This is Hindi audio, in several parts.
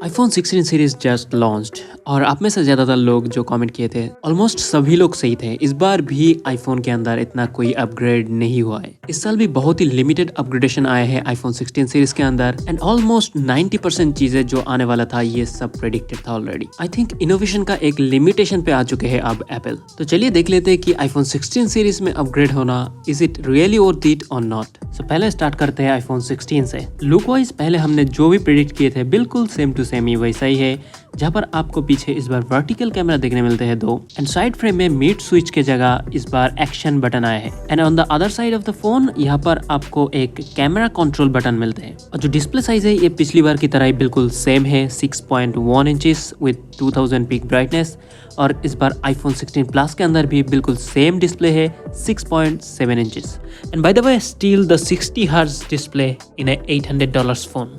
iPhone 16 सीरीज जस्ट लॉन्च्ड और आप में से ज़्यादातर लोग जो कमेंट किए थे ऑलमोस्ट सभी लोग सही थे। इस बार भी iPhone के अंदर इतना कोई अपग्रेड नहीं हुआ है। इस साल भी बहुत ही लिमिटेड अपग्रेडेशन आए हैं iPhone 16 सीरीज के अंदर एंड ऑलमोस्ट 90% चीजें जो आने वाला था ये सब प्रेडिक्टेड था ऑलरेडी। आई थिंक इनोवेशन का एक लिमिटेशन पे आ चुके हैं अब एप्पल। तो चलिए देख लेते हैं कि iPhone 16 सीरीज में अपग्रेड होना is it really worth it और नॉट। सो पहले स्टार्ट करते हैं iPhone 16 से। लुक वाइज पहले हमने जो भी प्रेडिक्ट किए थे बिल्कुल सेम टू सेम ही वैसा ही है, जहाँ पर आपको पीछे इस बार वर्टिकल कैमरा देखने मिलते हैं दो एंड साइड फ्रेम में मिड स्विच के जगह इस बार एक्शन बटन आया है and on the other side of the phone यहाँ पर आपको एक कैमरा कंट्रोल बटन मिलते हैं। और जो डिस्प्ले साइज है ये पिछली बार की तरह ही बिल्कुल सेम है 6.1 इंचेस विद 2000 पीक ब्राइटनेस और इस बार iPhone 16 प्लस के अंदर भी बिल्कुल सेम डिस्प्ले है 6.7 inches and by the way still the 60 hertz display in A $800 phone.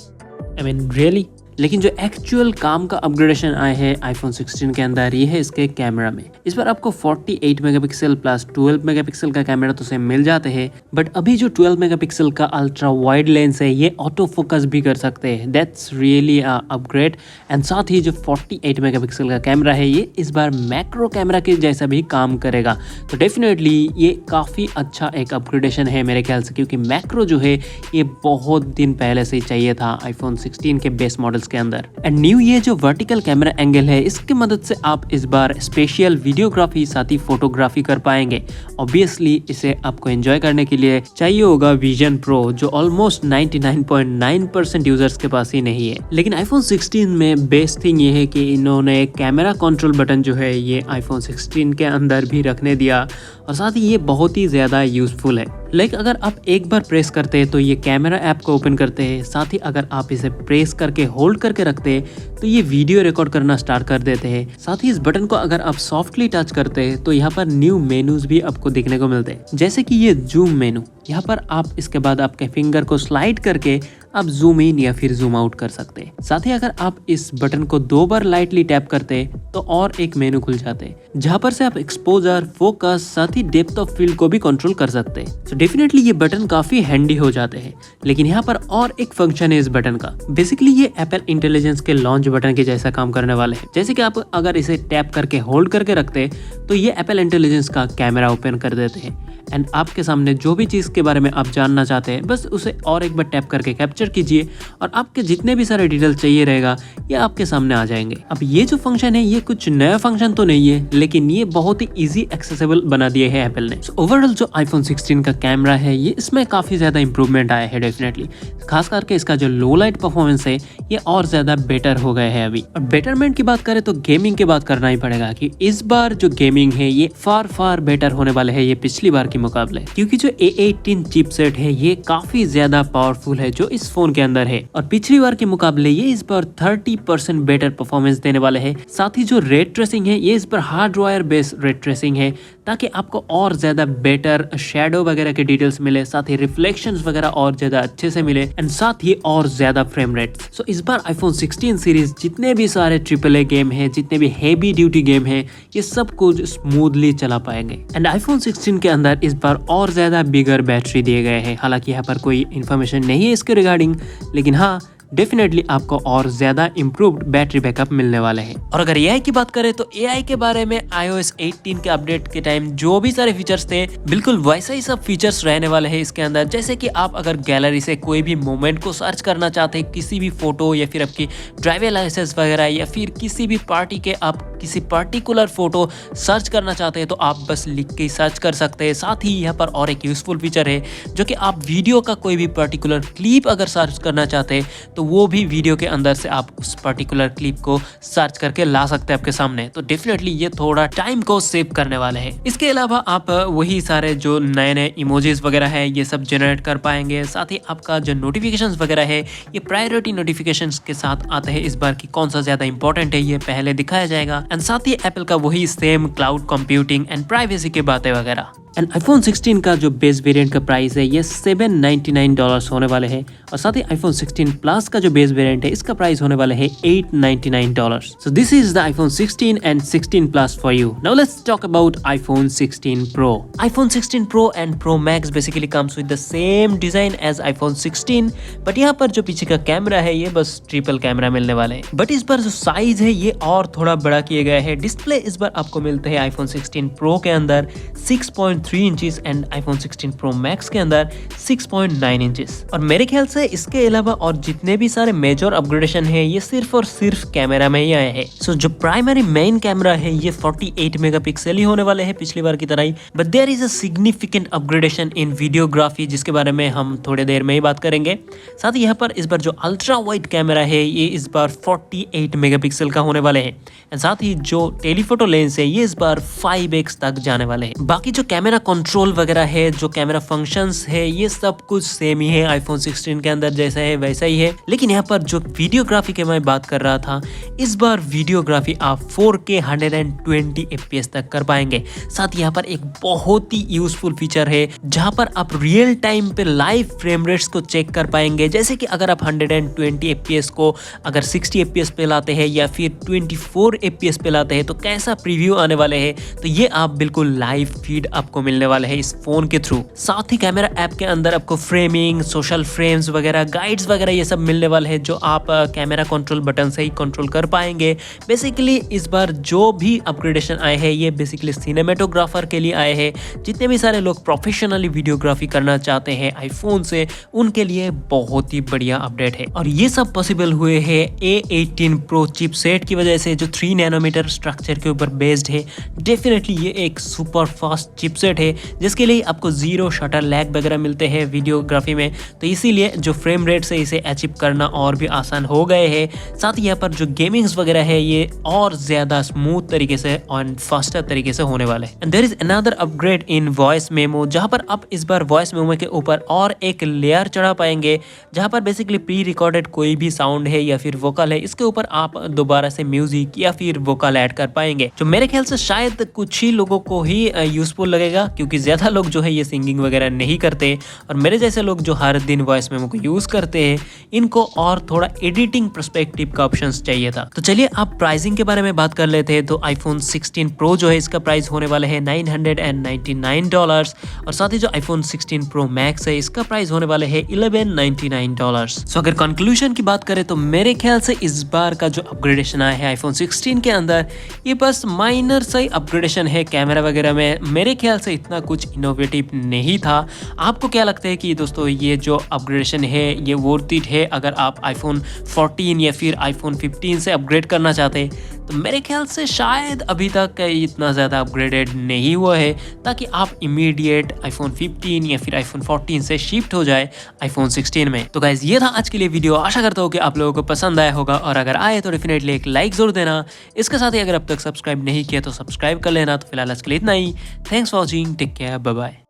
I mean really. लेकिन जो एक्चुअल काम का अपग्रेडेशन आए हैं iPhone 16 के अंदर ये है इसके कैमरा में। इस बार आपको 48 मेगापिक्सल प्लस 12 मेगापिक्सल का कैमरा तो सेम मिल जाते हैं, बट अभी जो 12 मेगापिक्सल का अल्ट्रा वाइड लेंस है ये ऑटो फोकस भी कर सकते हैं। दैट्स रियली अपग्रेड एंड साथ ही जो 48 मेगापिक्सल का कैमरा है ये इस बार मैक्रो कैमरा के जैसा भी काम करेगा। तो डेफिनेटली ये काफ़ी अच्छा एक अपग्रेडेशन है मेरे ख्याल से, क्योंकि मैक्रो जो है ये बहुत दिन पहले से ही चाहिए था iPhone 16 के बेस मॉडल के अंदर। एंड न्यू ये जो वर्टिकल कैमरा एंगल है इसकी मदद से आप इस बार स्पेशल वीडियोग्राफी साथ ही फोटोग्राफी कर पाएंगे। ऑब्वियसली इसे आपको एंजॉय करने के लिए चाहिए होगा विजन प्रो, जो ऑलमोस्ट 99.9% यूजर्स के पास ही नहीं है। लेकिन iPhone 16 में बेस्ट थिंग ये है कि इन्होंने कैमरा कंट्रोल बटन जो है ये iPhone 16 के अंदर भी रखने दिया और साथ ही ये बहुत ही ज्यादा यूजफुल है। लाइक अगर आप एक बार प्रेस करते हैं तो ये कैमरा ऐप को ओपन करते हैं, साथ ही अगर आप इसे प्रेस करके होल्ड करके रखते हैं तो ये वीडियो रिकॉर्ड करना स्टार्ट कर देते हैं। साथ ही इस बटन को अगर आप सॉफ्टली टच करते हैं तो यहाँ पर न्यू मेनूज भी आपको देखने को मिलते हैं, जैसे कि ये जूम मेनू। यहाँ पर आप इसके बाद आपके फिंगर को स्लाइड करके आप जूम इन या फिर जूम आउट कर सकते हैं। साथ ही अगर आप इस बटन को 2 बार लाइटली टैप करते हैं तो और एक मेनू खुल जाते हैं, जहाँ पर से आप एक्सपोजर, फोकस, साथ ही डेप्थ ऑफ फील्ड को भी कंट्रोल कर सकते हैं। सो डेफिनेटली ये बटन काफी हैंडी हो जाते हैं। लेकिन यहाँ पर और एक फंक्शन है इस बटन का। बेसिकली ये एप्पल इंटेलिजेंस के लॉन्च बटन के जैसा काम करने वाले हैं। जैसे कि आप अगर इसे टैप करके होल्ड करके रखते हैं तो ये एप्पल इंटेलिजेंस का कैमरा ओपन कर देते हैं एंड आपके सामने जो भी चीज के बारे में आप जानना चाहते हैं बस उसे और एक बार टैप करके कैप्चर कीजिए और आपके जितने भी सारे डिटेल चाहिए रहेगा ये आपके सामने आ जाएंगे। अब ये जो फंक्शन है ये कुछ नया फंक्शन तो नहीं है, लेकिन ये बहुत ही इजी एक्सेसिबल बना दिए है एप्पल ने। ओवरऑल जो iPhone 16 का कैमरा है ये इसमें काफी ज्यादा इंप्रूवमेंट आया है डेफिनेटली। खास करके इसका जो लो लाइट परफॉर्मेंस है ये और ज्यादा बेटर हो गए है अभी। और बेटरमेंट की बात करें तो गेमिंग की बात करना ही पड़ेगा कि इस बार जो गेमिंग है ये फार बेटर होने वाले है ये पिछली बार के मुकाबले, क्योंकि जो A18 चिपसेट है ये काफी ज्यादा पावरफुल है जो इस फोन के अंदर है और पिछली बार के मुकाबले ये इस बार 30% बेटर परफॉर्मेंस देने वाले है। साथ ही जो रे ट्रेसिंग है ये इस बार hardware based ray tracing है, ताकि आपको और ज्यादा बेटर शेडो वगैरह के डिटेल्स मिले, साथ ही रिफ्लेक्शंस वगैरह और ज्यादा अच्छे से मिले एंड साथ ही और ज्यादा फ्रेम रेट। सो इस बार iPhone 16 सीरीज जितने भी सारे AAA गेम है, जितने भी हेवी ड्यूटी गेम है, ये सब कुछ स्मूथली चला पाएंगे। एंड iPhone 16 के अंदर इस बार और ज्यादा बिगर बैटरी दिए गए हैं। हालांकि यहाँ पर कोई इन्फॉर्मेशन नहीं है इसके रिगार्डिंग, लेकिन हाँ डेफिनेटली आपको और ज्यादा इम्प्रूव्ड बैटरी बैकअप मिलने वाले हैं। और अगर AI की बात करें तो AI के बारे में iOS 18 के अपडेट के टाइम जो भी सारे फीचर्स थे बिल्कुल वैसा ही सब फीचर्स रहने वाले हैं इसके अंदर। जैसे कि आप अगर गैलरी से कोई भी मोमेंट को सर्च करना चाहते हैं, किसी भी फोटो या फिर आपकी ड्राइविंग लाइसेंस वगैरह या फिर किसी भी पार्टी के आप किसी पर्टिकुलर फोटो सर्च करना चाहते हैं तो आप बस लिख के सर्च कर सकते हैं। साथ ही यहाँ पर और एक यूजफुल फीचर है जो कि आप वीडियो का कोई भी पर्टिकुलर क्लिप अगर सर्च करना चाहते हैं तो वो भी वीडियो के अंदर से आप उस पर्टिकुलर क्लिप को सर्च करके ला सकते हैं आपके सामने। तो डेफिनेटली ये थोड़ा टाइम को सेव करने वाले हैं। इसके अलावा आप वही सारे जो नए इमोजीज वगैरह है ये सब जनरेट कर पाएंगे। साथ ही आपका जो नोटिफिकेशंस वगैरह है ये प्रायोरिटी नोटिफिकेशंस के साथ आते हैं। इस बार की कौन सा ज्यादा इंपॉर्टेंट है ये पहले दिखाया जाएगा एंड साथ ही एप्पल का वही same cloud computing and privacy की बातें वगैरह। एंड आईफोन 16 का जो बेस वेरिएंट का प्राइस है ये $799 होने वाले हैं और साथ ही आईफोन 16 प्लस का जो बेस वेरिएंट है इसका प्राइस होने वाला है $899. So this is the iPhone 16 and 16 plus for you. Now let's talk about iPhone 16 Pro. iPhone 16 Pro and Pro Max basically comes with the same design as iPhone 16, but यहाँ पर जो पीछे का कैमरा है ये बस ट्रिपल कैमरा मिलने वाले हैं. बट इस बार जो साइज है ये और थोड़ा बड़ा किया गया है. डिस्प्ले इस बार आपको मिलते हैं iPhone 16 Pro के अंदर 6.3 inches and iPhone 16 Pro Max के अंदर 6.9 इंचेस. और मेरे ख्याल से इसके अलावा और जितने भी सारे मेजर अपग्रेडेशन है ये सिर्फ और सिर्फ कैमरा में ही आए हैं. सो जो प्राइमरी मेन कैमरा है ये 48 मेगापिक्सल ही होने वाले हैं पिछली बार की तरह ही. But there is a significant upgradation in videography जिसके बारे में हम थोड़ी देर में ही बात करेंगे. साथ ही यहाँ पर इस बार जो अल्ट्रा वाइड कैमरा है ये इस बार 48 मेगापिक्सल का होने वाले हैं. एंड साथ ही जो टेलीफोटो लेंस है ये इस बार 5x तक जाने वाले हैं. बाकी जो कैमरा कंट्रोल वगैरह है, जो कैमरा फंक्शंस है ये सब कुछ सेम ही है. आईफोन 16 के अंदर जैसा है वैसा ही है. लेकिन यहाँ पर जो वीडियोग्राफी के मैं बात कर रहा था, इस बार वीडियोग्राफी आप 4K 120 FPS तक कर पाएंगे. साथ ही यहाँ पर एक बहुत ही यूजफुल फीचर है जहां पर आप रियल टाइम पे लाइव फ्रेम रेट्स को चेक कर पाएंगे. जैसे कि अगर आप 120 FPS को अगर 60 FPS पे लाते हैं या फिर 24 FPS पे लाते हैं तो कैसा प्रीव्यू आने वाले हैं, तो ये आप बिल्कुल लाइव फीड आपको मिलने वाले हैं इस फोन के थ्रू. साथ ही कैमरा ऐप के अंदर आपको फ्रेमिंग, सोशल फ्रेम्स वगैरह, गाइड्स वगैरह ये सब मिलने वाले हैं जो आप कैमरा कंट्रोल बटन से ही कंट्रोल कर पाएंगे. बेसिकली इस बार जो भी अपग्रेडेशन आए हैं ये बेसिकली सिनेमेटोग्राफर के लिए आए हैं. जितने भी सारे लोग प्रोफेशनली वीडियोग्राफी करना चाहते हैं आईफोन से, उनके लिए बहुत ही बढ़िया अपडेट है. और ये सब पॉसिबल हुए हैं A18 Pro चिपसेट की वजह से जो 3 नैनोमीटर स्ट्रक्चर के ऊपर बेस्ड है. डेफिनेटली ये एक सुपर फास्ट चिपसेट है जिसके लिए आपको जीरो शटर लैग वगैरह मिलते हैं वीडियोग्राफी में. तो इसीलिए जो फ्रेम रेट से इसे अचीव करना और भी आसान हो गए हैं. साथ ही यहाँ पर जो गेमिंग्स वगैरह है ये और ज्यादा स्मूथ तरीके से और फास्टर तरीके से होने वाले हैं. And there is another upgrade in voice memo जहां पर आप इस बार वॉइस मेमो के ऊपर और एक लेयर चढ़ा पाएंगे जहां पर बेसिकली प्री रिकॉर्डेड कोई भी साउंड है या फिर वोकल है इसके ऊपर आप दोबारा से म्यूजिक या फिर वोकल ऐड कर पाएंगे. जो मेरे ख्याल से शायद कुछ ही लोगों को ही यूजफुल लगेगा क्योंकि ज्यादा लोग जो है ये सिंगिंग वगैरह नहीं करते और मेरे जैसे लोग जो हर दिन वॉइस मेमो को यूज करते हैं इनको और थोड़ा एडिटिंग पर्सपेक्टिव का ऑप्शन चाहिए था. तो चलिए आप प्राइसिंग के बारे में बात कर लेते हैं. तो आईफोन 16 Pro जो है इसका प्राइस होने वाले है $999 और साथ ही जो आईफोन 16 Pro Max है इसका प्राइस होने वाले है $1199. सो अगर कंक्लूजन की बात करें तो मेरे ख्याल से इस बार का जो अपग्रेडेशन आया है आईफोन 16 के अंदर ये बस माइनर सा ही अपग्रेडेशन है. कैमरा वगैरह में मेरे ख्याल से इतना कुछ इनोवेटिव नहीं था. आपको क्या लगता है कि दोस्तों ये जो अपग्रेडेशन है ये वर्थ इट है अगर आप आईफोन 14 या फिर आईफोन 15 से अपग्रेड करना चाहते हैं? तो मेरे ख्याल से शायद अभी तक इतना ज़्यादा अपग्रेडेड नहीं हुआ है ताकि आप इमीडिएट आईफोन 15 या फिर आईफोन 14 से शिफ्ट हो जाए आईफोन 16 में. तो गाइज ये था आज के लिए वीडियो. आशा करता हूँ कि आप लोगों को पसंद आया होगा और अगर आए तो डेफिनेटली एक लाइक जरूर देना. इसके साथ ही अगर अब तक सब्सक्राइब नहीं किया तो सब्सक्राइब कर लेना. तो फिलहाल आज के लिए इतना ही. Thanks for watching. Take care. Bye bye.